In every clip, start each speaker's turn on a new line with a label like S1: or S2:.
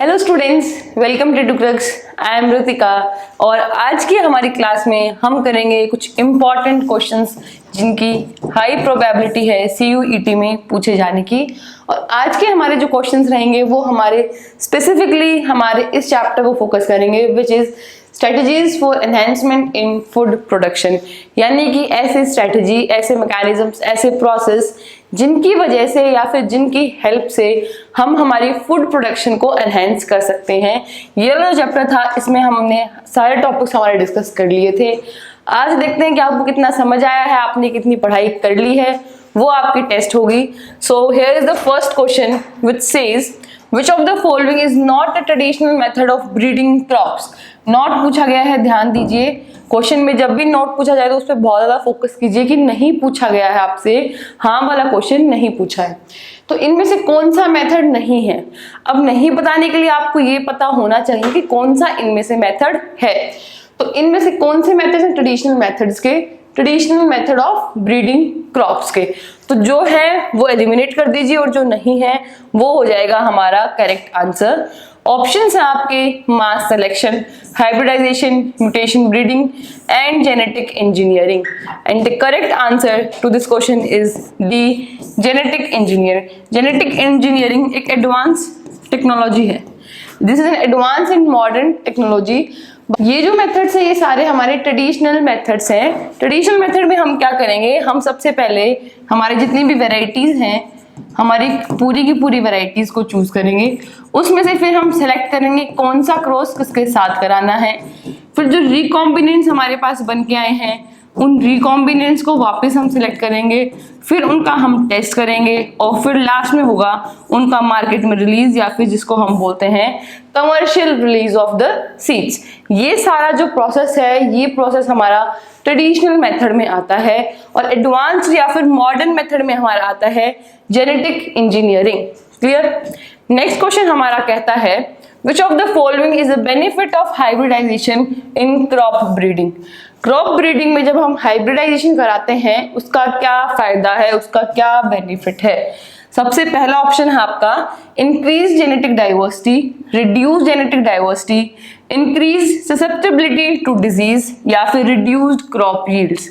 S1: Hello students, welcome to Crux. I am Ritika और आज की हमारी क्लास में हम करेंगे कुछ इम्पॉर्टेंट क्वेश्चंस जिनकी हाई प्रोबेबिलिटी है CUET में पूछे जाने की। और आज के हमारे जो क्वेश्चंस रहेंगे वो हमारे स्पेसिफिकली हमारे इस चैप्टर को फोकस करेंगे, which is strategies for enhancement in food production. यानी कि ऐसे स्ट्रेटजी, ऐसे मैकेनिज्म्स, ऐसे प्रोसेस जिनकी वजह से या फिर जिनकी हेल्प से हम हमारी फूड प्रोडक्शन को एनहेंस कर सकते हैं। ये वाला चैप्टर था, इसमें हमने सारे टॉपिक्स हमारे डिस्कस कर लिए थे। आज देखते हैं कि आपको कितना समझ आया है, आपने कितनी पढ़ाई कर ली है, वो आपकी टेस्ट होगी। So here is the first question which says Which of the following is not a traditional method of breeding crops? Note पूछा गया है, ध्यान दीजिए। क्वेश्चन में जब भी नोट पूछा जाए तो उस पर बहुत ज्यादा फोकस कीजिए कि नहीं पूछा गया है आपसे, हाँ वाला क्वेश्चन नहीं पूछा है। तो इनमें से कौन सा मेथड नहीं है? अब नहीं बताने के लिए आपको ये पता होना चाहिए कि कौन सा इनमें से मेथड है। तो इनमें से कौन से मेथड्स हैं ट्रेडिशनल मेथड्स के? Traditional method of breeding crops के। तो जो है वो एलिमिनेट कर दीजिए और जो नहीं है वो हो जाएगा हमारा करेक्ट आंसर। ऑप्शंस हैं आपके mass selection, hybridisation, mutation breeding and genetic engineering. And the correct answer to this question is D, genetic engineer. Genetic engineering एक एडवांस टेक्नोलॉजी है। This is an advance in modern technology. ये जो methods हैं ये सारे हमारे traditional methods हैं। Traditional method में हम क्या करेंगे, हम सबसे पहले हमारे जितनी भी वेराइटीज हैं, हमारी पूरी की पूरी वेराइटीज को चूज करेंगे। उसमें से फिर हम सेलेक्ट करेंगे कौन सा क्रॉस किसके साथ कराना है। फिर जो रिकॉम्बिनेंट्स हमारे पास बन के आए हैं उन रिकॉम्बिनेंट्स को वापस हम सिलेक्ट करेंगे, फिर उनका हम टेस्ट करेंगे और फिर लास्ट में होगा उनका मार्केट में रिलीज या फिर जिसको हम बोलते हैं commercial release of the seeds. ये सारा जो प्रोसेस है ये प्रोसेस हमारा ट्रेडिशनल मेथड में आता है और एडवांस्ड या फिर मॉडर्न मेथड में हमारा आता है genetic engineering. Clear? Next question हमारा कहता है Which of the following is a benefit of hybridization in crop breeding? Crop breeding में जब हम हाइब्रिडाइजेशन कराते हैं उसका क्या फायदा है, उसका क्या बेनिफिट है? सबसे पहला ऑप्शन है आपका increase genetic diversity, reduce genetic diversity, increase susceptibility to disease या फिर रिड्यूस्ड क्रॉप यील्ड्स।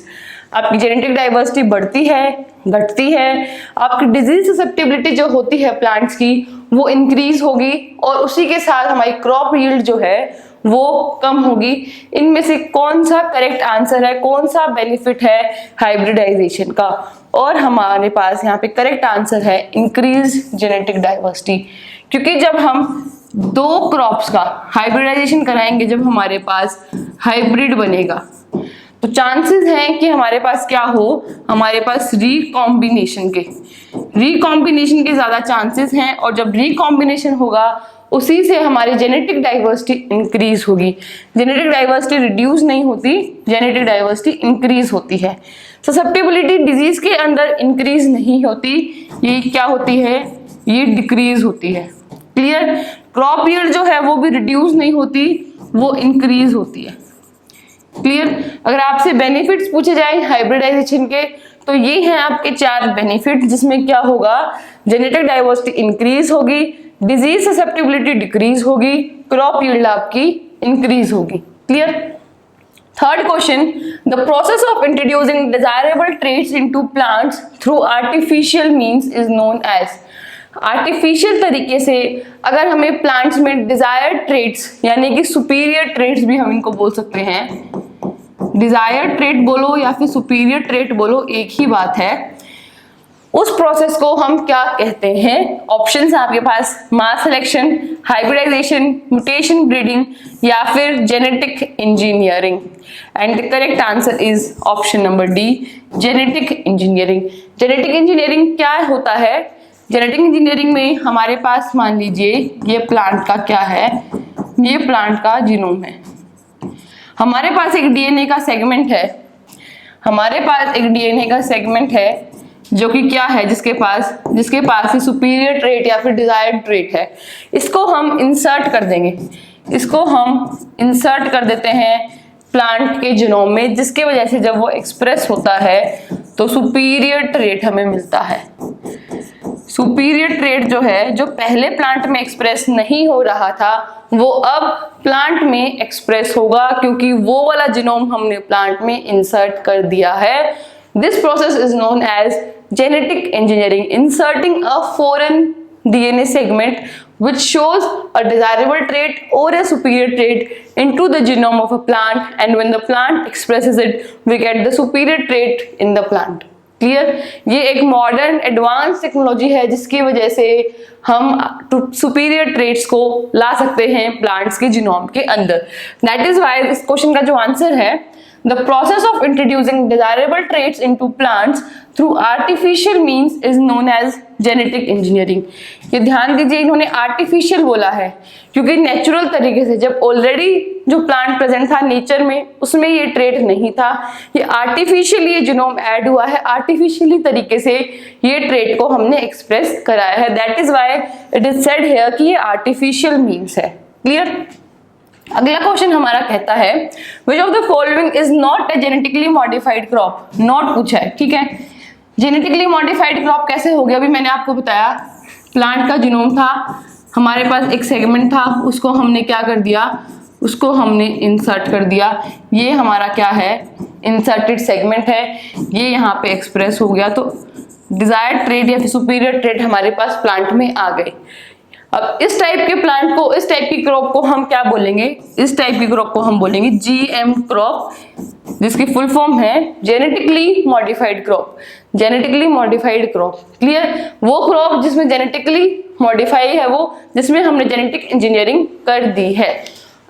S1: आपकी जेनेटिक डाइवर्सिटी बढ़ती है, घटती है, आपकी डिजीज ससेप्टेबिलिटी जो होती है प्लांट्स की वो इंक्रीज होगी और उसी के साथ हमारी क्रॉप यील्ड जो है वो कम होगी। इनमें से कौन सा करेक्ट आंसर है, कौन सा बेनिफिट है हाइब्रिडाइजेशन का? और हमारे पास यहाँ पे करेक्ट आंसर है इंक्रीज जेनेटिक डाइवर्सिटी। क्योंकि जब हम दो क्रॉप्स का हाइब्रिडाइजेशन कराएंगे, जब हमारे पास हाइब्रिड बनेगा तो चांसेस हैं कि हमारे पास क्या हो, हमारे पास रिकॉम्बिनेशन के ज्यादा चांसेस हैं। और जब रिकॉम्बिनेशन होगा उसी से हमारी जेनेटिक डाइवर्सिटी इंक्रीज होगी। जेनेटिक डाइवर्सिटी रिड्यूस नहीं होती, जेनेटिक डाइवर्सिटी इंक्रीज होती है। ससेप्टेबिलिटी डिजीज के अंदर इंक्रीज नहीं होती, ये क्या होती है, ये डिक्रीज होती है। क्लियर? क्रॉप यील्ड जो है वो भी रिड्यूस नहीं होती, वो इंक्रीज होती है। क्लियर? अगर आपसे बेनिफिट्स पूछे जाए हाइब्रिडाइजेशन के तो ये हैं आपके 4 बेनिफिट, जिसमें क्या होगा, जेनेटिक डाइवर्सिटी इंक्रीज होगी, डिजीज ससेप्टेबिलिटी डिक्रीज होगी, क्रॉप यील्ड आपकी इंक्रीज होगी। Clear? Third question, the process of introducing desirable traits into plants through artificial means is known as. Artificial तरीके से अगर हमें प्लांट्स में डिजायर्ड ट्रेट्स यानी कि सुपीरियर ट्रेट्स भी हम इनको बोल सकते हैं, डिजायर्ड ट्रेट बोलो या फिर सुपीरियर ट्रेट बोलो एक ही बात है, उस प्रोसेस को हम क्या कहते हैं? ऑप्शंस हैं आपके पास मास सिलेक्शन, हाइब्रिडाइजेशन, म्यूटेशन ब्रीडिंग या फिर genetic engineering. And the correct answer is option number D, genetic engineering. Genetic engineering क्या होता है? जेनेटिक इंजीनियरिंग में हमारे पास मान लीजिए ये प्लांट का क्या है, ये प्लांट का जीनोम है, हमारे पास एक डीएनए का सेगमेंट है, हमारे पास एक डीएनए का सेगमेंट है जो कि क्या है, जिसके पास ही सुपीरियर ट्रेट या फिर डिजायर्ड ट्रेट है। इसको हम इंसर्ट कर देंगे, इसको हम इंसर्ट कर देते हैं प्लांट के जीनोम में, जिसके वजह से जब वो एक्सप्रेस होता है तो सुपीरियर ट्रेट हमें मिलता है। सुपीरियर ट्रेट जो है, जो पहले प्लांट में एक्सप्रेस नहीं हो रहा था, वो अब प्लांट में एक्सप्रेस होगा, क्योंकि वो वाला जीनोम हमने प्लांट में इंसर्ट कर दिया है। This process is known as genetic engineering, inserting a foreign DNA segment which shows a desirable trait or a superior trait into the genome of a plant, and when the plant expresses it, we get the superior trait in the plant. Clear? ये एक modern advance technology है जिसकी वजह से हम superior traits को ला सकते हैं प्लांट्स के जीनोम के अंदर। दैट इज वाई इस क्वेश्चन का जो आंसर है, the process of introducing desirable traits into plants through artificial means is known as genetic engineering। ये ध्यान दीजिए, इन्होंने artificial बोला है क्योंकि नेचुरल तरीके से जब ऑलरेडी जो प्लांट प्रेजेंट था नेचर में, उसमें ये ट्रेट नहीं था। ये आर्टिफिशियली ये जीनोम ऐड हुआ है, आर्टिफिशियली तरीके से ये ट्रेट को हमने एक्सप्रेस कराया है। That is why it is said here कि ये आर्टिफिशियल मीन्स है। क्लियर? अगला क्वेश्चन हमारा कहता है which of the following is not a genetically modified crop. Not पूछा है, ठीक है। जेनेटिकली मॉडिफाइड क्रॉप कैसे हो गया? अभी मैंने आपको बताया, प्लांट का जीनोम था, हमारे पास एक सेगमेंट था, उसको हमने क्या कर दिया, उसको हमने इंसर्ट कर दिया। ये हमारा क्या है, इंसर्टेड सेगमेंट है, ये यहाँ पे एक्सप्रेस हो गया, तो डिजायर्ड ट्रेट या फिर सुपीरियर ट्रेट हमारे पास प्लांट में आ गए। अब इस टाइप के प्लांट को, इस टाइप की क्रॉप को हम क्या बोलेंगे? इस टाइप की क्रॉप को हम बोलेंगे GM क्रॉप, जिसकी फुल फॉर्म है genetically modified crop. Genetically modified crop, clear? वो क्रॉप जिसमें जेनेटिकली मॉडिफाई है, वो जिसमें हमने जेनेटिक इंजीनियरिंग कर दी है।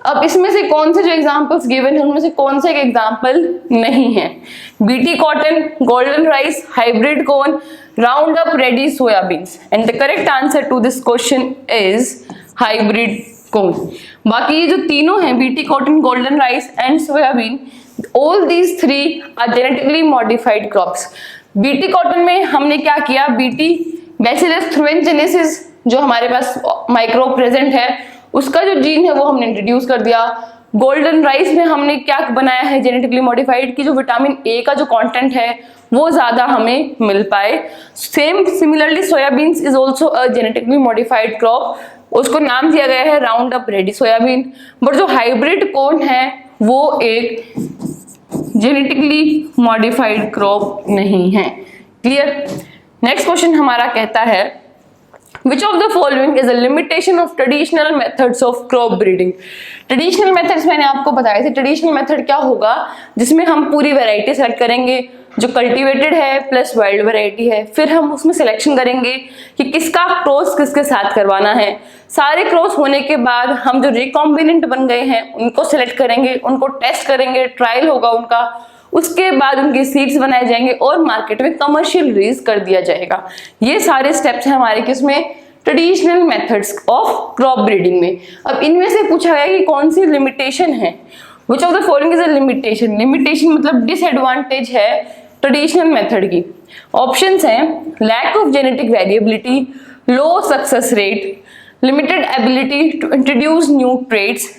S1: अब इसमें से कौन से जो एग्जांपल्स गिवन है उनमें से कौन सा एक एग्जांपल नहीं है? BT cotton, golden rice, hybrid corn, Roundup Ready soybeans, and the correct answer to this question is hybrid corn। बाकी ये जो तीनों हैं, BT cotton, golden rice and soybean, all these three are genetically modified crops। BT cotton में हमने क्या किया, BT Bacillus thuringiensis जो हमारे पास माइक्रोब प्रेजेंट है, उसका जो जीन है वो हमने इंट्रोड्यूस कर दिया। गोल्डन राइस में हमने क्या बनाया है, जेनेटिकली मॉडिफाइड की जो विटामिन ए का जो कंटेंट है वो ज्यादा हमें मिल पाए। Similarly soya beans is also a genetically modified crop, उसको नाम दिया गया है round up ready soybean. But जो हाइब्रिड कॉर्न है वो एक जेनेटिकली मॉडिफाइड क्रॉप नहीं है। क्लियर? नेक्स्ट क्वेश्चन हमारा कहता है Which of the following is a limitation of traditional methods of crop breeding? Traditional methods मैंने आपको बताया थे। ट्रेडिशनल मेथड क्या होगा, जिसमें हम पूरी वैरायटी सेलेक्ट करेंगे जो कल्टीवेटेड है प्लस वाइल्ड वैरायटी है, फिर हम उसमें सिलेक्शन करेंगे कि किसका क्रॉस किसके साथ करवाना है। सारे क्रॉस होने के बाद हम जो रिकॉम्बिनेंट बन गए हैं उनको सिलेक्ट करेंगे, उनको टेस्ट करेंगे, ट्रायल होगा उनका, उसके बाद उनके सीड्स बनाए जाएंगे और मार्केट में कमर्शियल रिलीज कर दिया जाएगा। ये सारे स्टेप्स हैं हमारे किसमें, traditional methods of crop breeding में। अब इनमें से पूछा गया कि कौन सी लिमिटेशन है, which of the following is a limitation. Limitation मतलब डिसएडवांटेज है ट्रेडिशनल मेथड की। ऑप्शंस हैं lack of genetic variability, low success rate, limited ability to introduce new traits,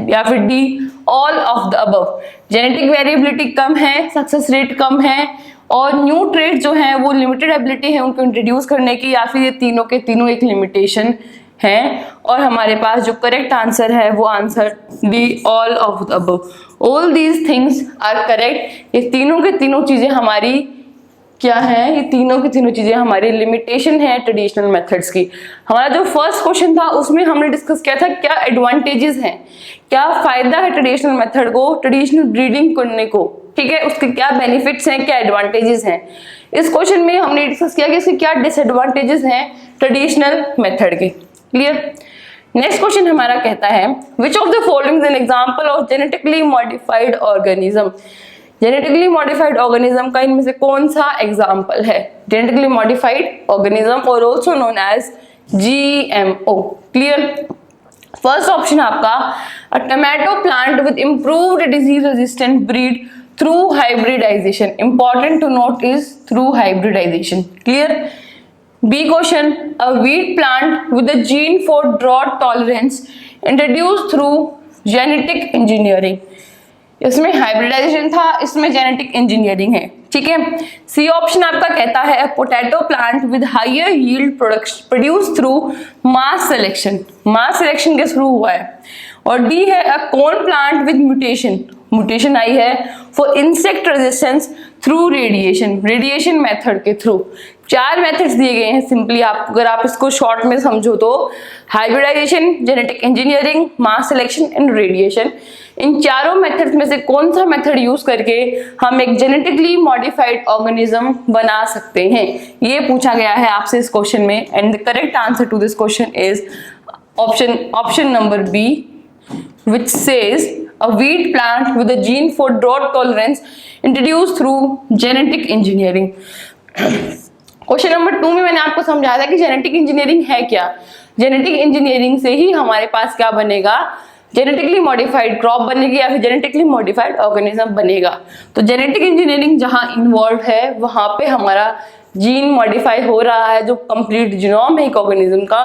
S1: या फिर D all of the above. Genetic variability कम है, success rate कम है, और न्यू ट्रेट जो है वो लिमिटेड एबिलिटी है उनको इंट्रोड्यूस करने की, या फिर ये तीनों के तीनों एक लिमिटेशन है। और हमारे पास जो करेक्ट आंसर है वो answer D all of the above. All these things are correct. ये तीनों के तीनों चीजें हमारी क्या है, ये तीनों की तीनों चीजें हमारी लिमिटेशन है ट्रेडिशनल मेथड्स की। हमारा जो फर्स्ट क्वेश्चन था उसमें हमने डिस्कस किया था क्या एडवांटेजेस हैं, क्या फायदा है ट्रेडिशनल मेथड को, ट्रेडिशनल ब्रीडिंग करने को, ठीक है, उसके क्या बेनिफिट्स हैं, क्या एडवांटेजेस हैं। इस क्वेश्चन में हमने डिस्कस किया कि इसके क्या डिसएडवांटेजेस हैं ट्रेडिशनल मेथड के। क्लियर? नेक्स्ट क्वेश्चन हमारा कहता है which of the following is an example of genetically modified organism. Genetically modified organism का इनमें से कौन सा एग्जाम्पल है, जेनेटिकली मॉडिफाइड ऑर्गेनिज्म और also known as GMO। Clear? First option आपका a tomato plant with improved disease resistant breed through hybridisation. Important to note is through hybridisation. Clear? B question a wheat plant with a gene for drought tolerance introduce through genetic engineering. इसमें hybridization था, इसमें genetic engineering है। ठीक है। C option आपका कहता है potato plant with higher yield produce through mass selection, mass selection के थ्रू हुआ है। और डी है a corn plant with mutation, mutation आई है for insect resistance through radiation, radiation method के थ्रू। 4 मेथड्स दिए गए हैं सिंपली, आप अगर आप इसको शॉर्ट में समझो तो hybridisation, genetic engineering, mass selection and radiation. इन चारों मेथड्स में से कौन सा मेथड यूज करके हम एक जेनेटिकली मॉडिफाइड ऑर्गेनिज्म बना सकते हैं, ये पूछा गया है आपसे इस क्वेश्चन में। And the correct answer to this question is option number B, which says a wheat plant with a gene for drought tolerance introduced through genetic engineering। Question number 2 में मैंने आपको समझाया था कि जेनेटिक इंजीनियरिंग है क्या। Genetic engineering से ही हमारे पास क्या बनेगा, जेनेटिकली मॉडिफाइड क्रॉप बनेगी या फिर जेनेटिकली मॉडिफाइड ऑर्गेनिज्म बनेगा। तो जेनेटिक इंजीनियरिंग जहां इन्वॉल्व है वहां पे हमारा जीन मॉडिफाई हो रहा है, जो कंप्लीट जीनोम है एक ऑर्गेनिज्म का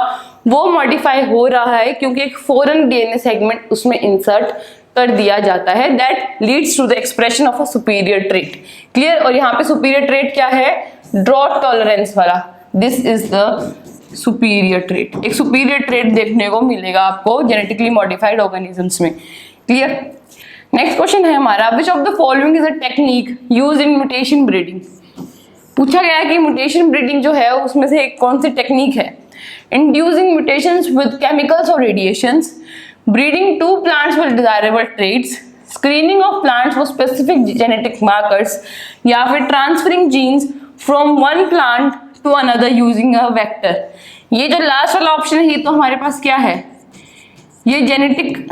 S1: वो मॉडिफाई हो रहा है क्योंकि एक फॉरेन डीएनए सेगमेंट उसमें इंसर्ट कर दिया जाता है, that leads to the expression of a superior trait. Clear. और यहाँ पे सुपीरियर ट्रेट क्या है, ड्रॉट टॉलरेंस वाला, this is the superior trait. एक सुपीरियर ट्रेट देखने को मिलेगा आपको जेनेटिकली मॉडिफाइड ऑर्गेनिजम्स में। क्लियर। नेक्स्ट क्वेश्चन है हमारा, which of the following is a technique used in mutation breeding. पूछा गया है कि म्यूटेशन ब्रीडिंग जो है उसमें से एक कौन सी टेक्निक है। इंड्यूसिंग म्यूटेशंस विद केमिकल्स और radiations, breeding 2 plants with desirable traits, screening of plants for specific genetic markers, या फिर transferring genes from one plant to another using a vector. ये जो लास्ट वाला ऑप्शन है ये तो हमारे पास क्या है, ये जेनेटिक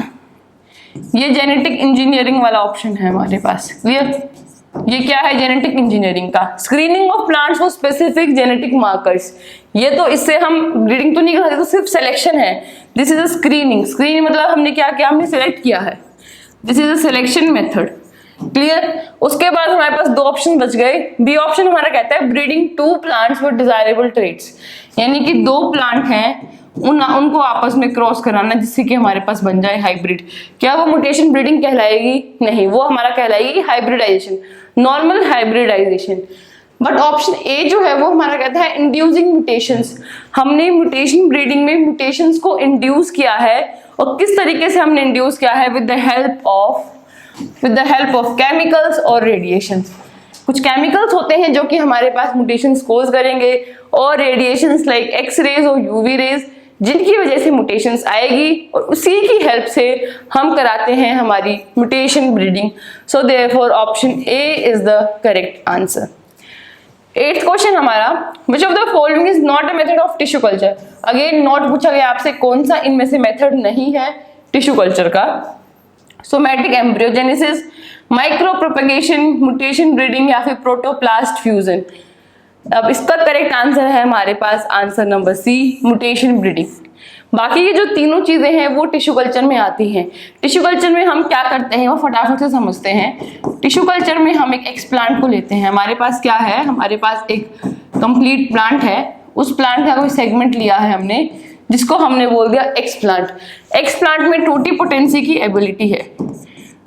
S1: इंजीनियरिंग वाला ऑप्शन है हमारे पास। क्लियर। ये क्या है, जेनेटिक इंजीनियरिंग का। Screening of plants for specific genetic markers, ये तो इससे हम ब्रीडिंग तो नहीं कर सकते, तो सिर्फ सिलेक्शन है। This is a screening, screening मतलब हमने क्या किया, हमने सिलेक्ट किया है, this is a selection method. Clear. उसके बाद हमारे पास 2 ऑप्शन बच गए। बी ऑप्शन हमारा कहता है breeding 2 plants with desirable traits, यानी कि 2 प्लांट हैं उनको आपस में क्रॉस कराना जिससे कि हमारे पास बन जाए हाइब्रिड। क्या वो म्यूटेशन ब्रीडिंग कहलाएगी, नहीं, वो हमारा कहलाएगी hybridisation, normal hybridisation. But option A जो है वो हमारा कहता है इंड्यूसिंग म्यूटेशंस, हमने म्यूटेशन ब्रीडिंग में म्यूटेशंस को इंड्यूस किया है। और किस तरीके से हमने इंड्यूस किया है, with the help of chemicals और रेडिएशन। कुछ केमिकल्स होते हैं जो कि हमारे पास म्यूटेशंस कोज करेंगे, और रेडिएशंस लाइक एक्स रेज और यूवी रेज, जिनकी वजह से म्यूटेशंस आएगी, और उसी की हेल्प से हम कराते हैं हमारी mutation breeding. So therefore option A is the correct answer. 8th question हमारा, which of the following is not a method of tissue culture. Again not पूछा गया आपसे कौन सा इनमें से मेथड नहीं है टिश्यू कल्चर का। Somatic embryogenesis, micro propagation, mutation breeding, या फिर प्रोटोप्लास्ट फ्यूजन। अब इसका करेक्ट आंसर है हमारे पास answer number C, mutation breeding. बाकी ये जो तीनों चीजें हैं वो टिश्यू कल्चर में आती हैं। टिश्यू कल्चर में हम क्या करते हैं वो फटाफट से समझते हैं। टिश्यू कल्चर में हम एक एक्सप्लांट को लेते हैं, हमारे पास क्या है, हमारे पास एक कंप्लीट प्लांट है, उस प्लांट का कोई सेगमेंट लिया है हमने जिसको हमने बोल दिया एक्सप्लांट। एक्सप्लांट में टोटीपोटेंसी की एबिलिटी है,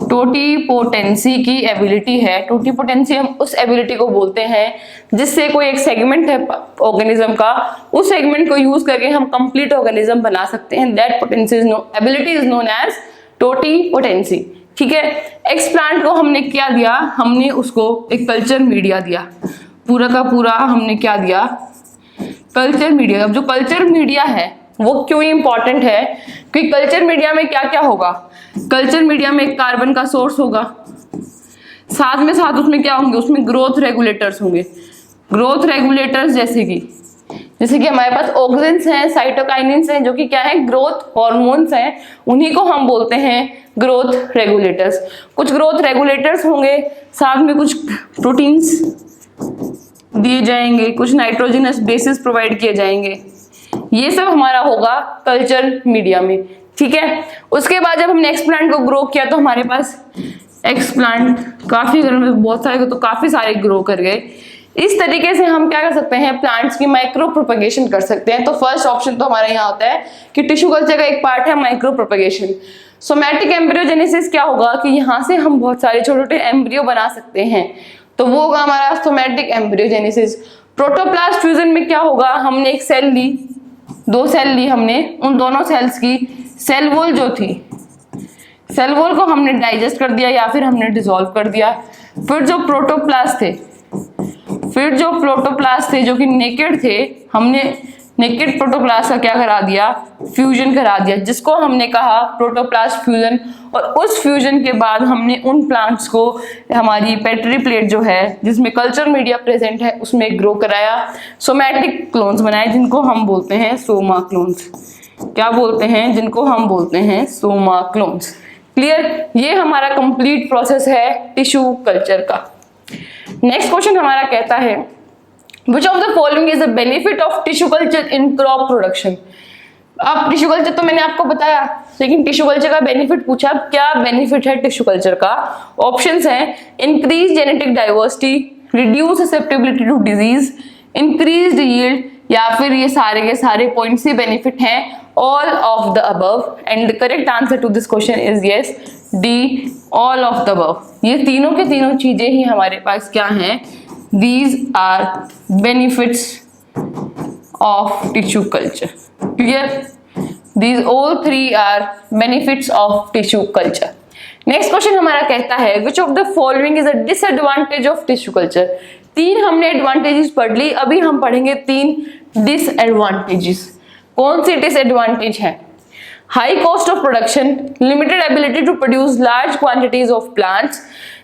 S1: टोटीपोटेंसी की एबिलिटी है। टोटीपोटेंसी हम उस एबिलिटी को बोलते हैं जिससे कोई एक सेगमेंट है ऑर्गेनिज्म का, उस सेगमेंट को यूज करके हम कंप्लीट ऑर्गेनिज्म बना सकते हैं। That potency is ability is known as totipotency. ठीक है। एक्सप्लांट को हमने क्या दिया, हमने उसको एक कल्चर मीडिया दिया, पूरा का पूरा हमने क्या दिया, कल्चर मीडिया। अब जो कल्चर मीडिया है वो क्यों इंपॉर्टेंट है, क्योंकि कल्चर मीडिया में क्या क्या होगा, कल्चर मीडिया में एक कार्बन का सोर्स होगा, साथ में साथ उसमें क्या होंगे, उसमें ग्रोथ रेगुलेटर्स होंगे। ग्रोथ रेगुलेटर्स जैसे कि हमारे पास ऑक्सिन्स हैं, साइटोकाइनिन्स हैं, जो कि क्या है, ग्रोथ हार्मोन्स हैं, उन्हीं को हम बोलते हैं ग्रोथ रेगुलेटर्स। कुछ ग्रोथ रेगुलेटर्स होंगे, साथ में कुछ प्रोटीन्स दिए जाएंगे, कुछ नाइट्रोजनस बेसिस प्रोवाइड किए जाएंगे। ये सब हमारा होगा कल्चर मीडिया में। ठीक है। उसके बाद जब हमने एक्सप्लांट को ग्रो किया तो हमारे पास एक्सप्लांट काफी, बहुत सारे तो काफी सारे ग्रो कर गए। इस तरीके से हम क्या कर सकते हैं, प्लांट्स की माइक्रो प्रोपेगेशन कर सकते हैं। तो फर्स्ट ऑप्शन तो हमारा यहाँ होता है कि टिश्यू कल्चर का एक पार्ट है माइक्रो प्रोपेगेशन। सोमैटिक एम्ब्रियोजेनेसिस क्या होगा कि यहाँ से हम बहुत सारे छोटे छोटे एम्ब्रियो बना सकते हैं। तो वो होगा हमारा सोमैटिक एम्ब्रियोजेनेसिस। प्रोटोप्लास्ट फ्यूजन में क्या होगा, हमने एक सेल ली, 2 सेल ली हमने, उन दोनों सेल्स की सेल वॉल जो थी, सेल वॉल को हमने डाइजेस्ट कर दिया या फिर हमने डिसॉल्व कर दिया। फिर जो प्रोटोप्लास्ट थे जो कि नेकेड थे, हमने नेकेड प्रोटोप्लास्ट का क्या करा दिया, फ्यूजन करा दिया, जिसको हमने कहा प्रोटोप्लास्ट फ्यूजन। और उस फ्यूजन के बाद हमने उन प्लांट्स को हमारी पेट्री प्लेट जो है जिसमें कल्चर मीडिया प्रेजेंट है उसमें ग्रो कराया, सोमैटिक क्लोन्स बनाए जिनको हम बोलते हैं सोमा क्लोन्स। क्या बोलते हैं, जिनको हम बोलते हैं सोमा क्लोन्स। क्लियर, ये हमारा कंप्लीट प्रोसेस है टिश्यू कल्चर का। नेक्स्ट क्वेश्चन हमारा कहता है Which of the following is the benefit of tissue culture in crop production? अब टिश्यू कल्चर तो मैंने आपको बताया, लेकिन टिश्यू कल्चर का बेनिफिट पूछा, क्या बेनिफिट है टिश्यू कल्चर का। ऑप्शंस हैं increase genetic diversity, reduce susceptibility to disease, increased yield, या फिर ये सारे के सारे पॉइंट्स ही बेनिफिट हैं, all of the above. And the correct answer to this question is yes, D, all of the above. ये तीनों के तीनों चीजें ही हमारे पास क्या हैं, these are benefits of tissue culture. Clear? These all three are benefits of tissue culture. Next question हमारा कहता है which of the following is a disadvantage of tissue culture? 3 हमने advantages पढ़ ली, अभी हम पढ़ेंगे 3 disadvantages। कौन सी disadvantage है? High cost of production, limited ability to produce large quantities of plants,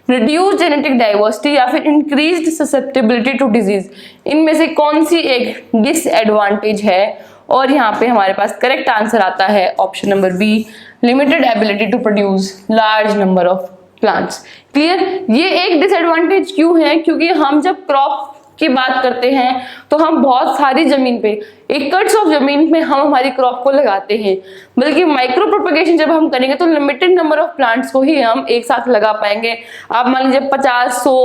S1: reduce genetic diversity, या फिर इंक्रीज्ड ससेप्टेबिलिटी टू डिजीज। इनमें से कौन सी एक डिसएडवांटेज है? और यहाँ पे हमारे पास करेक्ट आंसर आता है option number B, limited ability to produce large number of plants. Clear, ये एक डिसएडवांटेज क्यों है, क्योंकि हम जब क्रॉप की बात करते हैं तो हम बहुत सारी जमीन पे, एकड़्स ऑफ जमीन में हम हमारी क्रॉप को लगाते हैं, बल्कि माइक्रो प्रोपगेशन जब हम करेंगे तो लिमिटेड नंबर ऑफ प्लांट्स को ही हम एक साथ लगा पाएंगे। आप मान लीजिए 50, 100,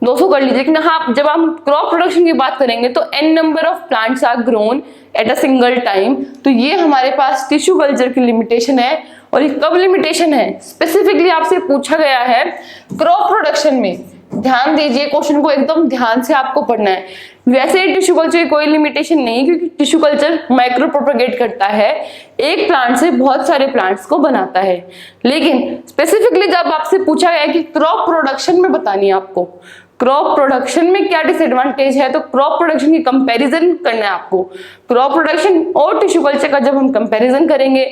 S1: 200 कर लीजिए, लेकिन हाँ जब हम क्रॉप प्रोडक्शन की बात करेंगे तो n number of plants are grown at a single time. तो ये हमारे पास टिश्यू कल्चर की लिमिटेशन है। और ये कब लिमिटेशन है, स्पेसिफिकली आपसे पूछा गया है क्रॉप प्रोडक्शन में। ध्यान दीजिए, क्वेश्चन को एकदम ध्यान से आपको पढ़ना है। वैसे ही टिश्यू कल्चर की कोई लिमिटेशन नहीं, क्योंकि टिश्यू कल्चर माइक्रो प्रोपगेट करता है, एक प्लांट से बहुत सारे प्लांट्स को बनाता है। लेकिन स्पेसिफिकली जब आपसे पूछा गया कि क्रॉप प्रोडक्शन में बतानी है आपको, क्रॉप प्रोडक्शन में क्या डिसएडवांटेज है, तो क्रॉप प्रोडक्शन की कंपैरिजन करना है आपको। क्रॉप प्रोडक्शन और टिश्यू कल्चर का जब हम कंपैरिजन करेंगे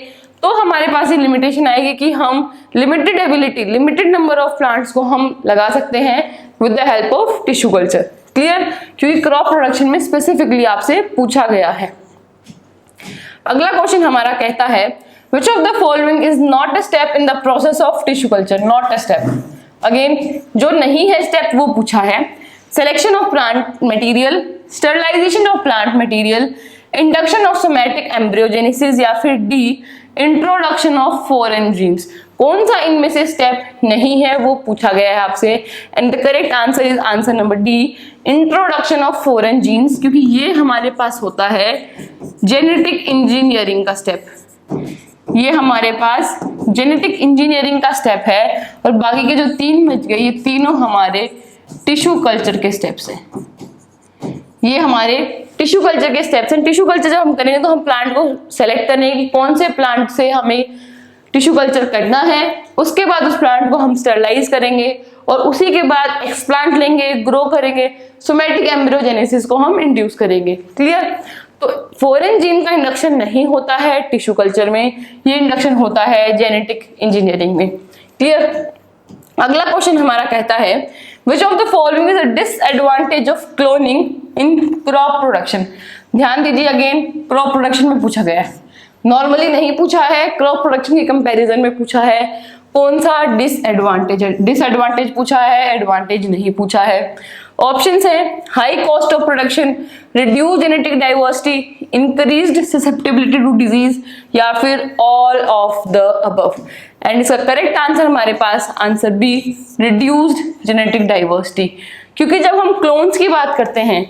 S1: तो हमारे पास ये लिमिटेशन आएगी कि हम limited ability, limited number of plants को हम लगा सकते हैं with the help of tissue culture. Clear, क्योंकि क्रॉप प्रोडक्शन में स्पेसिफिकली आपसे पूछा गया है। अगला क्वेश्चन हमारा कहता है which of the following is not a step in the process of tissue culture? Not a step. Again जो नहीं है स्टेप वो पूछा है। Selection of plant material, sterilization of plant material, induction of somatic embryogenesis, या फिर D, introduction of foreign genes. कौन सा इनमें से स्टेप नहीं है वो पूछा गया है आपसे। And the correct answer is answer number D, introduction of foreign genes, क्योंकि ये हमारे पास होता है जेनेटिक इंजीनियरिंग का स्टेप। ये हमारे पास जेनेटिक इंजीनियरिंग का स्टेप है, और बाकी के जो 3 बच गए ये तीनों हमारे टिश्यू कल्चर के स्टेप्स हैं। ये हमारे टिश्यू कल्चर के स्टेप्स हैं। टिश्यू कल्चर जब हम करेंगे तो हम प्लांट को सेलेक्ट करेंगे कि कौन से प्लांट से हमें टिश्यू कल्चर करना है, उसके बाद उस प्लांट को हम स्टरलाइज करेंगे और उसी के बाद एक्सप्लांट लेंगे, ग्रो करेंगे, सोमैटिक एम्ब्रियोजेनेसिस को हम इंड्यूस करेंगे। क्लियर, तो फॉरेन जीन का इंडक्शन नहीं होता है टिश्यू कल्चर में, ये इंडक्शन होता है जेनेटिक इंजीनियरिंग में। क्लियर, अगला क्वेश्चन हमारा कहता है which of the following is a disadvantage of cloning in crop production? ध्यान दीजिए, अगेन क्रॉप प्रोडक्शन में पूछा गया है, नॉर्मली नहीं पूछा है, क्रॉप प्रोडक्शन की कंपैरिजन में पूछा है। कौन सा डिसएडवांटेज है, डिसएडवांटेज पूछा है, एडवांटेज नहीं पूछा है। ऑप्शंस है high cost of production, reduce genetic diversity, increased susceptibility to disease, या फिर all of the above. And इसका करेक्ट आंसर हमारे पास answer B, reduced genetic diversity. क्योंकि जब हम क्लोन्स की बात करते हैं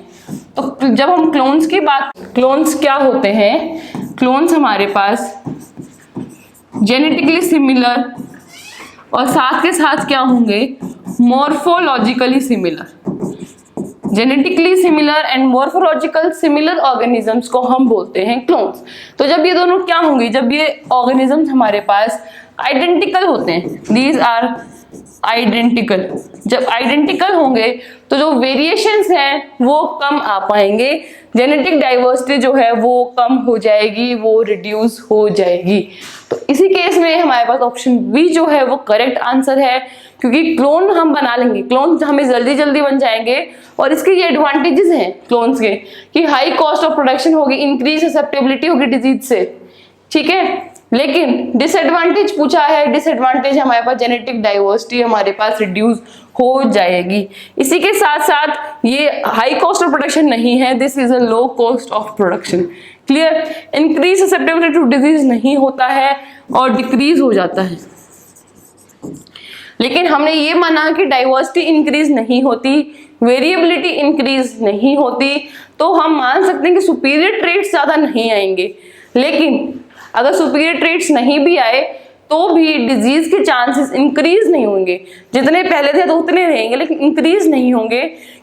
S1: तो जब हम क्लोन्स क्या होते हैं, क्लोन्स हमारे पास जेनेटिकली सिमिलर और साथ के साथ क्या होंगे, morphologically similar. Genetically similar and morphological similar organisms को हम बोलते हैं क्लोन्स। तो जब ये दोनों क्या होंगे, जब ये ऑर्गेनिजम्स हमारे पास आइडेंटिकल होते हैं, दीज आर आइडेंटिकल, जब आइडेंटिकल होंगे तो जो वेरिएशंस हैं वो कम आ पाएंगे, जेनेटिक डाइवर्सिटी जो है वो कम हो जाएगी, वो रिड्यूस हो जाएगी। तो इसी केस में हमारे पास ऑप्शन बी जो है वो करेक्ट आंसर है, क्योंकि क्लोन हम बना लेंगे, क्लोन हमें जल्दी जल्दी बन जाएंगे। और इसके ये एडवांटेजेस हैं क्लोन्स के कि हाई कॉस्ट ऑफ प्रोडक्शन होगी, इंक्रीज ससेप्टेबिलिटी होगी डिजीज से, ठीक है। लेकिन डिसएडवांटेज पूछा है, डिसएडवांटेज हमारे पास जेनेटिक डाइवर्सिटी हमारे पास रिड्यूस हो जाएगी। इसी के साथ साथ ये हाई कॉस्ट ऑफ प्रोडक्शन नहीं है, this is a low cost of production. Clear. Increase susceptibility to disease नहीं होता है और डिक्रीज हो जाता है। लेकिन हमने ये माना कि डाइवर्सिटी इंक्रीज नहीं होती, वेरिएबिलिटी इंक्रीज नहीं होती, तो हम मान सकते हैं कि सुपीरियर ट्रेट्स ज्यादा नहीं आएंगे। लेकिन अगर सुपीरियर ट्रेट्स नहीं भी आए तो भी डिजीज के चांसेस इंक्रीज नहीं होंगे, जितने पहले थे तो उतने रहेंगे, लेकिन इंक्रीज नहीं होंगे,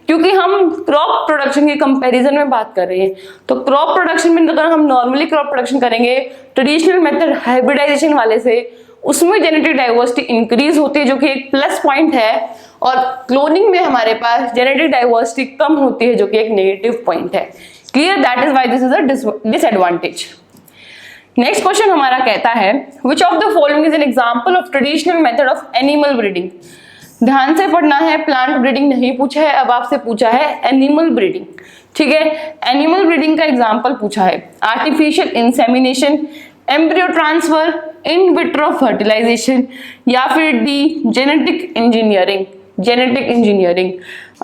S1: क्योंकि हम क्रॉप प्रोडक्शन के कंपैरिजन में बात कर रहे हैं। तो क्रॉप प्रोडक्शन में अगर हम नॉर्मली क्रॉप प्रोडक्शन करेंगे ट्रेडिशनल मेथड हाइब्रिडाइजेशन वाले से, उसमें जेनेटिक डाइवर्सिटी इंक्रीज होती है, जो कि एक प्लस पॉइंट है, और क्लोनिंग में हमारे पास जेनेटिक डाइवर्सिटी कम होती है, जो कि एक नेगेटिव पॉइंट है। Clear. That is why this is a disadvantage. Next question हमारा कहता है which of the following is an example of traditional method of animal breeding. ध्यान से पढ़ना है, प्लांट ब्रीडिंग नहीं पूछा है, अब आपसे पूछा है एनिमल ब्रीडिंग, ठीक है। एनिमल ब्रीडिंग का एग्जांपल पूछा है artificial insemination, embryo transfer, in vitro fertilization, या फिर D genetic engineering. Genetic engineering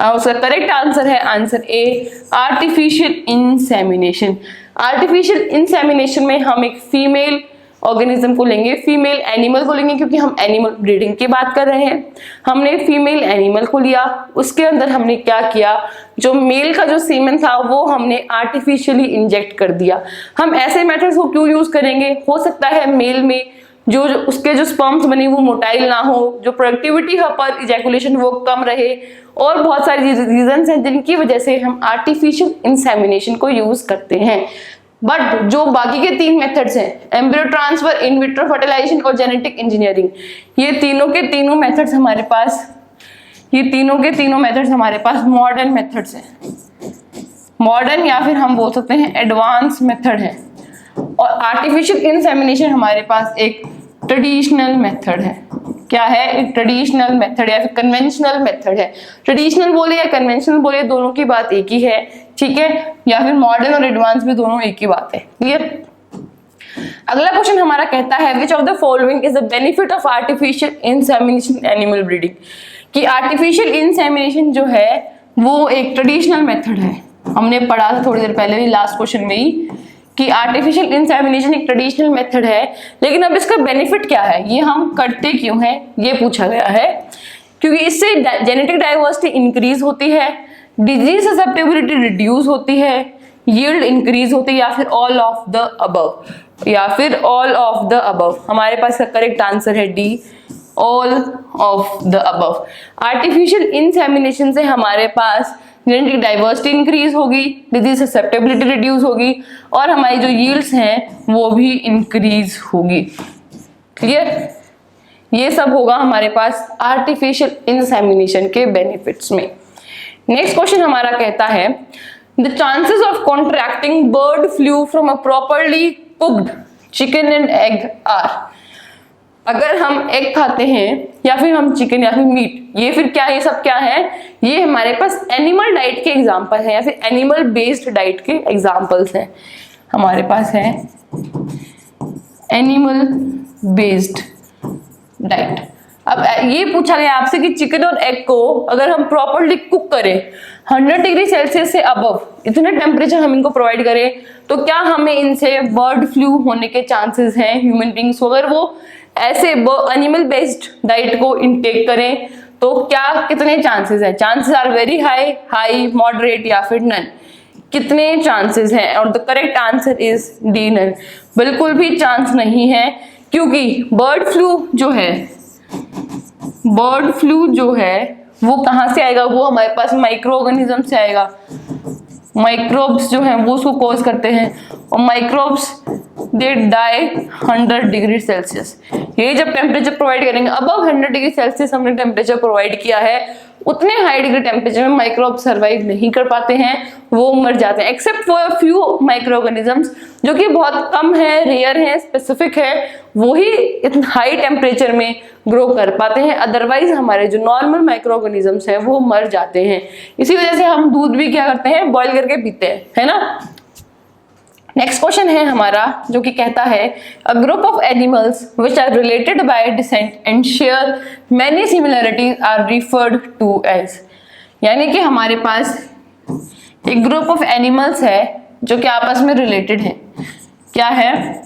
S1: उसका करेक्ट आंसर है answer A artificial insemination. Artificial insemination में हम एक फीमेल ऑर्गेनिज्म को लेंगे, फीमेल एनिमल को लेंगे, क्योंकि हम एनिमल ब्रीडिंग की बात कर रहे हैं। हमने फीमेल एनिमल को लिया, उसके अंदर हमने क्या किया, जो मेल का जो सीमेन था वो हमने आर्टिफिशियली इंजेक्ट कर दिया। हम ऐसे मेथड्स को क्यों यूज करेंगे, हो सकता है मेल में जो उसके जो स्पर्म्स बने वो मोटाइल ना हो, जो प्रोडक्टिविटी है पर इजैकुलेशन वो कम रहे, और बहुत सारी रीजंस हैं जिनकी वजह से हम आर्टिफिशियल इंसेमिनेशन को यूज करते हैं। बट जो बाकी के तीन मेथड्स हैं, embryo transfer, in vitro fertilization और जेनेटिक इंजीनियरिंग, ये तीनों के तीनों मेथड्स हमारे पास, ये तीनों के तीनों मेथड्स हमारे पास मॉडर्न मेथड्स हैं, मॉडर्न या फिर हम बोल सकते हैं एडवांस मेथड है। और आर्टिफिशियल इंसेमिनेशन हमारे पास एक ट्रेडिशनल मेथड है। क्या है? एक ट्रेडिशनल मेथड या फिर कन्वेंशनल मेथड है। ट्रेडिशनल बोले या कन्वेंशनल बोले दोनों की बात एक ही है, ठीक है, या फिर मॉडर्न और एडवांस भी दोनों एक ही बात है। क्लियर। अगला क्वेश्चन हमारा कहता है which of the following is the benefit of artificial insemination animal breeding. कि आर्टिफिशियल इंसेमिनेशन जो है वो एक ट्रेडिशनल मेथड है, हमने पढ़ा था थोड़ी देर पहले भी लास्ट क्वेश्चन में ही कि आर्टिफिशियल इंसेमिनेशन एक ट्रेडिशनल मेथड है, लेकिन अब इसका बेनिफिट क्या है, ये हम करते क्यों हैं, ये पूछा गया है। क्योंकि इससे जेनेटिक डाइवर्सिटी इंक्रीज होती है, डिजीज ससेप्टेबिलिटी रिड्यूस होती है, यील्ड इंक्रीज होती है, या फिर ऑल ऑफ द अबव, या फिर ऑल ऑफ द अबव। हमारे पास का करेक्ट आंसर है D, all of the above. Artificial insemination से हमारे पास जेनेटिक डाइवर्सिटी इंक्रीज होगी, डिजीज ससेप्टेबिलिटी रिड्यूस होगी, और हमारी जो यील्ड्स हैं वो भी इंक्रीज होगी। क्लियर। ये सब होगा हमारे पास आर्टिफिशियल इंसेमिनेशन के बेनिफिट्स में। नेक्स्ट क्वेश्चन हमारा कहता है the chances of contracting bird flu from a properly cooked chicken and egg are. अगर हम एग खाते हैं या फिर हम चिकन या फिर मीट, ये फिर क्या, ये सब क्या है, ये हमारे पास एनिमल डाइट के एग्जांपल हैं या फिर एनिमल बेस्ड डाइट के एग्जांपल्स हैं। हमारे पास है एनिमल बेस्ड डाइट। अब ये पूछा गया आपसे कि चिकन और एग को अगर हम प्रॉपरली कुक करें 100 डिग्री सेल्सियस से अबव, इतने टेम्परेचर हम इनको प्रोवाइड करें, तो क्या हमें इनसे बर्ड फ्लू होने के चांसेस हैं ह्यूमन बींग्स को, अगर वो ऐसे एनिमल बेस्ड डाइट को इनटेक करें तो क्या कितने चांसेस हैं? Chances are very high, high, moderate या फिर नन। कितने चांसेस हैं? और the correct answer is D, none. बिल्कुल भी चांस नहीं है, क्योंकि बर्ड फ्लू जो है वो कहाँ से आएगा? वो हमारे पास माइक्रो ऑर्गेनिज्म से आएगा। माइक्रोब्स जो हैं वो उसको कॉज करते हैं, और microbes they die 100 degree Celsius. ये जब टेम्परेचर प्रोवाइड करेंगे, अबव 100 डिग्री सेल्सियस हमने टेम्परेचर प्रोवाइड किया है, उतने हाई डिग्री टेम्परेचर में माइक्रोब सर्वाइव नहीं कर पाते हैं, वो मर जाते हैं। Except for few micro organisms जो कि बहुत कम है, रेयर है, स्पेसिफिक है, वो ही इतने हाई टेम्परेचर में ग्रो कर पाते हैं। अदरवाइज हमारे जो नॉर्मल माइक्रो ऑर्गेनिजम्स हैं वो मर जाते हैं। इसी वजह से हम दूध भी क्या करते हैं? बॉईल करके पीते हैं, है ना। नेक्स्ट क्वेश्चन है हमारा जो कि कहता है a group of animals which are related by descent and share many similarities are referred to as. यानी कि हमारे पास एक ग्रुप ऑफ एनिमल्स है जो कि आपस में रिलेटेड है। क्या है?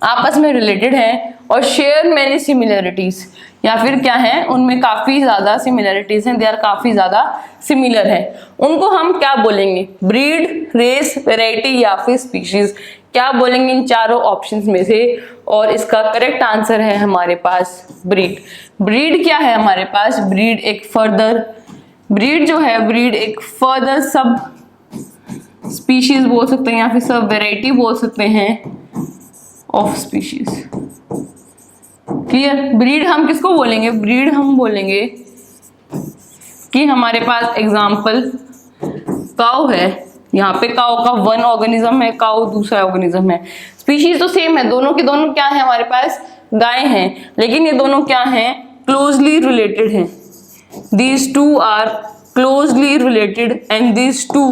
S1: आपस में रिलेटेड है और शेयर मैनी सिमिलरिटीज, या फिर क्या है, उनमें काफी ज्यादा सिमिलरिटीज हैं, दे आर काफी ज्यादा सिमिलर है। उनको हम क्या बोलेंगे? ब्रीड, रेस, वैरायटी या फिर स्पीशीज। क्या बोलेंगे इन चारों ऑप्शंस में से? और इसका करेक्ट आंसर है हमारे पास ब्रीड। ब्रीड क्या है हमारे पास? ब्रीड एक फर्दर, ब्रीड जो है, ब्रीड एक फर्दर सब स्पीशीज बोल सकते हैं या फिर सब वैरायटी बोल सकते हैं ऑफ स्पीशीज। क्लियर? ब्रीड हम किसको बोलेंगे? ब्रीड हम बोलेंगे कि हमारे पास एग्जाम्पल काउ है, यहाँ पे काउ का वन ऑर्गेनिज्म है, काउ दूसरा ऑर्गेनिज्म है। स्पीशीज तो सेम है, दोनों के दोनों क्या है हमारे पास? गाय हैं, लेकिन ये दोनों क्या हैं? क्लोजली रिलेटेड हैं। These two are closely related and these two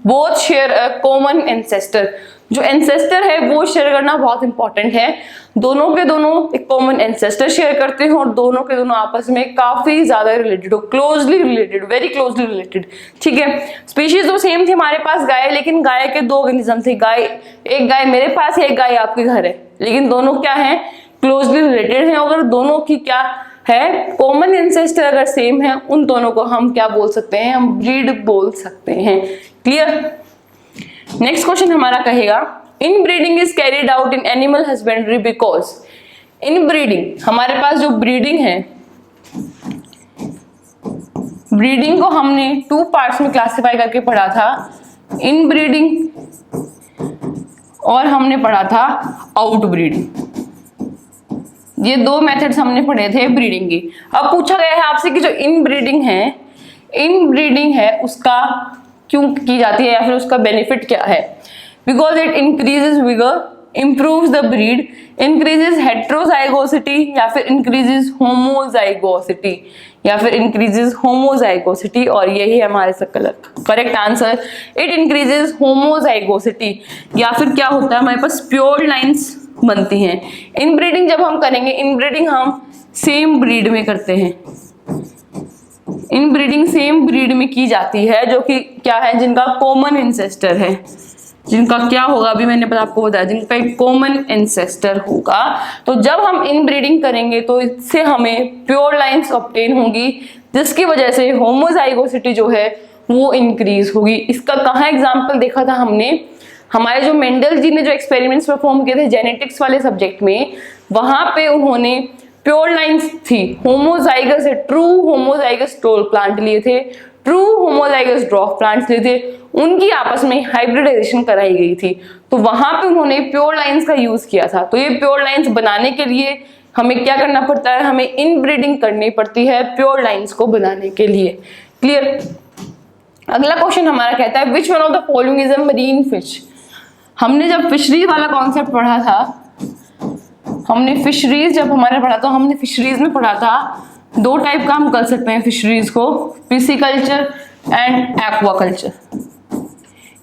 S1: both share a common ancestor. जो एंसेस्टर है वो शेयर करना बहुत इंपॉर्टेंट है। दोनों के दोनों एक कॉमन एंसेस्टर शेयर करते हो और दोनों के दोनों आपस में काफी ज्यादा रिलेटेड हो, closely related, very closely related. ठीक है, स्पीशीज तो सेम थी हमारे पास गाय, लेकिन गाय के दो ऑर्गेनिज्म थे। गाय, एक गाय मेरे पास है, एक गाय आपके घर है, लेकिन दोनों क्या है? क्लोजली रिलेटेड है। अगर दोनों की क्या है? कॉमन एंसेस्टर अगर सेम है, उन दोनों को हम क्या बोल सकते हैं? हम ब्रीड बोल सकते हैं। क्लियर? नेक्स्ट क्वेश्चन हमारा कहेगा इन breeding is carried out in animal husbandry because. In breeding, हमारे पास जो ब्रीडिंग है, ब्रीडिंग को हमने 2 पार्ट्स में क्लासिफाई करके पढ़ा था, इन ब्रीडिंग और हमने पढ़ा था आउट ब्रीडिंग। ये 2 मेथड्स हमने पढ़े थे ब्रीडिंग की। अब पूछा गया है आपसे कि जो इन ब्रीडिंग है उसका क्यों की जाती है या फिर उसका बेनिफिट क्या है? Because it increases vigour, improves the breed, increases heterozygosity या फिर increases homozygosity या फिर increases homozygosity, और यही है हमारे correct answer. It increases homozygosity, या फिर क्या होता है हमारे पास प्योर लाइन्स बनती हैं। इनब्रीडिंग जब हम करेंगे, इनब्रीडिंग हम सेम ब्रीड में करते हैं, इनब्रीडिंग सेम ब्रीड में की जाती है जो कि क्या है? जिनका कॉमन एंसेस्टर है, जिनका क्या होगा अभी मैंने आपको बताया, जिनका एक कॉमन एंसेस्टर होगा। तो जब हम इनब्रीडिंग करेंगे तो इससे हमें प्योर लाइन्स ऑब्टेन होगी, जिसकी वजह से होमोजाइगोसिटी जो है वो इंक्रीज होगी। इसका कहाँ एग्जाम्पल देखा था हमने? हमारे जो मेंडल जी ने जो एक्सपेरिमेंट्स परफॉर्म किए थे जेनेटिक्स वाले सब्जेक्ट में, वहां पे उन्होंने प्योर लाइन्स थी, होमोजाइगस है, ट्रू होमोजाइगस टोल प्लांट लिए थे, ट्रू होमोजाइगस ड्रॉप प्लांट्स लिए थे, उनकी आपस में हाइब्रिडाइजेशन कराई गई थी। तो वहां पे उन्होंने प्योर लाइन्स का यूज किया था। तो ये प्योर लाइन्स बनाने के लिए हमें क्या करना पड़ता है? हमें इनब्रीडिंग करनी पड़ती है प्योर लाइन्स को बनाने के लिए। क्लियर? अगला क्वेश्चन हमारा कहता है which one of the following is a marine fish. हमने जब फिशरीज वाला कॉन्सेप्ट पढ़ा था, हमने फिशरीज जब हमारे पढ़ा था, हमने फिशरीज में पढ़ा था 2 टाइप का हम कर सकते हैं फिशरीज को, पिसिकल्चर एंड एक्वाकल्चर।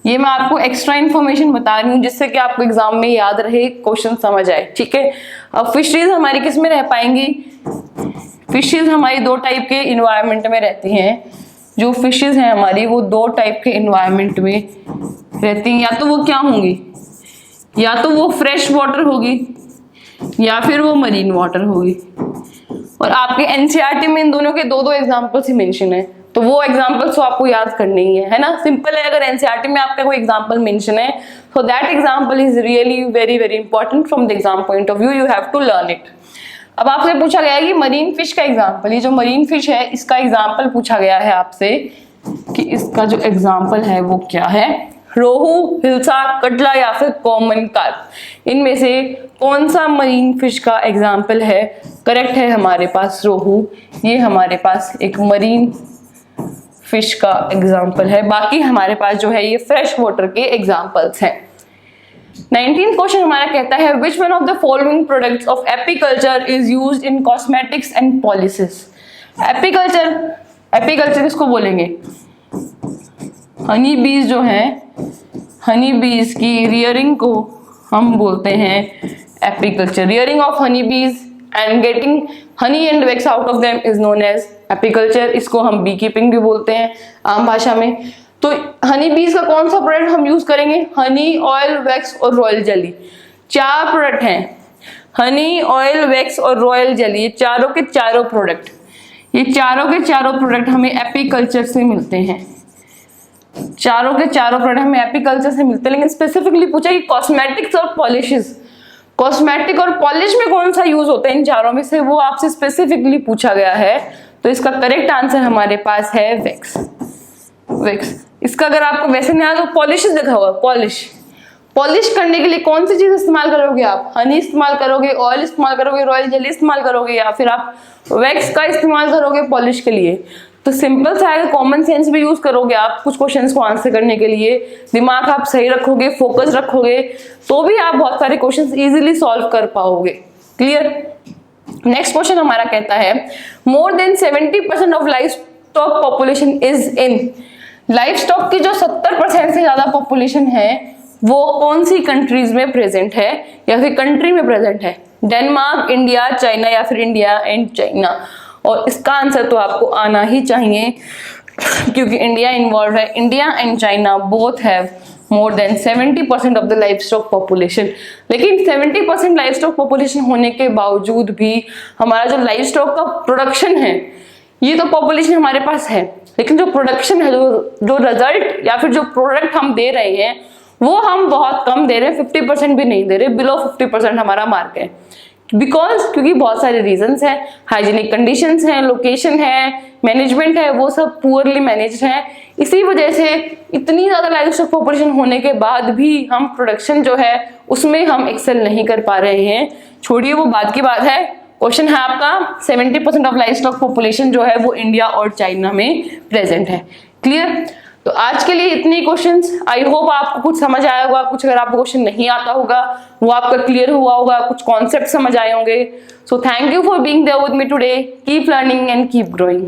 S1: ये मैं आपको एक्स्ट्रा इन्फॉर्मेशन बता रही हूँ जिससे कि आपको एग्जाम में याद रहे, क्वेश्चन समझ आए। ठीक है, अब फिशरीज हमारी किस में रह पाएंगी? फिशेज हमारी 2 टाइप के इन्वायरमेंट में रहती हैं। जो फिशेज हैं हमारी वो 2 टाइप के इन्वायरमेंट में रहती हैं। या तो वो क्या होंगी? या तो वो फ्रेश वाटर होगी या फिर वो मरीन वाटर होगी। और आपके एनसीईआरटी में इन दोनों के 2 एग्जाम्पल्स ही मेंशन है, तो वो एग्जाम्पल्स तो आपको याद करने ही है ना। सिंपल है, अगर एनसीईआरटी में आपका कोई एग्जाम्पल मेंशन है तो that example is really very very important from the exam point of view, you have to learn it. अब आपसे पूछा गया है कि मरीन फिश का एग्जाम्पल, ये जो मरीन फिश है इसका एग्जाम्पल पूछा गया है आपसे कि इसका जो एग्जाम्पल है वो क्या है। रोहू, हिल्सा, कटला या फिर कॉमन कार्प, इनमें से कौन सा मरीन फिश का एग्जाम्पल है? करेक्ट है हमारे पास रोहू, ये हमारे पास एक मरीन फिश का एग्जाम्पल है। बाकी हमारे पास जो है ये फ्रेश वाटर के एग्जाम्पल्स हैं। 19th क्वेश्चन हमारा कहता है which one of the following products of apiculture is used in cosmetics and pollicis. Apiculture किसको बोलेंगे? हनी बीज जो है, हनी बीज की रियरिंग को हम बोलते हैं apiculture. Rearing of honey bees and getting honey and wax out of them is known as apiculture. इसको हम बी कीपिंग भी बोलते हैं आम भाषा में। तो हनी बीज का कौन सा प्रोडक्ट हम यूज करेंगे? हनी, ऑयल, वैक्स और रॉयल जेली। 4 प्रोडक्ट हैं, हनी, ऑयल, वैक्स और रॉयल जेली, ये चारों के चारों प्रोडक्ट, ये चारों के चारों प्रोडक्ट हमें एपीकल्चर से मिलते हैं। चारों के चारों प्रोडक्ट हमें एपीकल्चर से मिलते हैं। लेकिन स्पेसिफिकली पूछा कि कॉस्मेटिक्स और पॉलिशेस, कॉस्मेटिक और पॉलिश में कौन सा यूज होता है इन चारों में से, वो आपसे स्पेसिफिकली पूछा गया है। तो इसका करेक्ट आंसर हमारे पास है वैक्स। वैक्स इसका अगर आपको वैसे नहीं आया तो पॉलिश लिखा हुआ, पॉलिश करने के लिए कौन सी चीज इस्तेमाल करोगे आप? हनी इस्तेमाल करोगे, ऑयल इस्तेमाल करोगे, रॉयल जेली इस्तेमाल करोगे, या फिर आप वैक्स का इस्तेमाल करोगे पॉलिश के लिए? तो सिंपल सा है, कॉमन सेंस भी यूज करोगे आप कुछ क्वेश्चंस को आंसर करने के लिए, दिमाग आप सही रखोगे, फोकस रखोगे, तो भी आप बहुत सारे क्वेश्चंस इजीली सॉल्व कर पाओगे। क्लियर? नेक्स्ट क्वेश्चन हमारा कहता है more than 70% of life stock population is in. Life stock की जो 70% से ज्यादा पॉपुलेशन है वो कौन सी कंट्रीज में प्रेजेंट है या फिर कंट्री में प्रेजेंट है? डेनमार्क, इंडिया, चाइना या फिर इंडिया एंड चाइना। और इसका आंसर तो आपको आना ही चाहिए क्योंकि इंडिया इन्वॉल्व है। India and China both have more than 70% of the life stock population. लेकिन 70% लाइफ स्टॉक पॉपुलेशन होने के बावजूद भी हमारा जो लाइफ स्टॉक का प्रोडक्शन है, ये तो पॉपुलेशन हमारे पास है, लेकिन जो प्रोडक्शन है, जो रिजल्ट या फिर जो प्रोडक्ट हम दे रहे हैं वो हम बहुत कम दे रहे हैं, 50% भी नहीं दे रहे, बिलो 50% हमारा मार्क है। क्योंकि बहुत सारे रीजंस हैं, हाइजीनिक कंडीशंस हैं, लोकेशन है, मैनेजमेंट है, वो सब पुअरली मैनेज्ड है। इसी वजह से इतनी ज्यादा लाइफ स्टॉक पॉपुलेशन होने के बाद भी हम प्रोडक्शन जो है उसमें हम एक्सेल नहीं कर पा रहे हैं। छोड़िए वो बात की बात है। क्वेश्चन है आपका 70% ऑफ लाइफ स्टॉक पॉपुलेशन जो है वो इंडिया और चाइना में प्रेजेंट है। क्लियर? तो आज के लिए इतने क्वेश्चंस। आई होप आपको कुछ समझ आया होगा। कुछ अगर आपको क्वेश्चन नहीं आता होगा वो आपका क्लियर हुआ होगा, कुछ कॉन्सेप्ट समझ आए होंगे। So thank you for being there with me today. Keep learning and keep growing.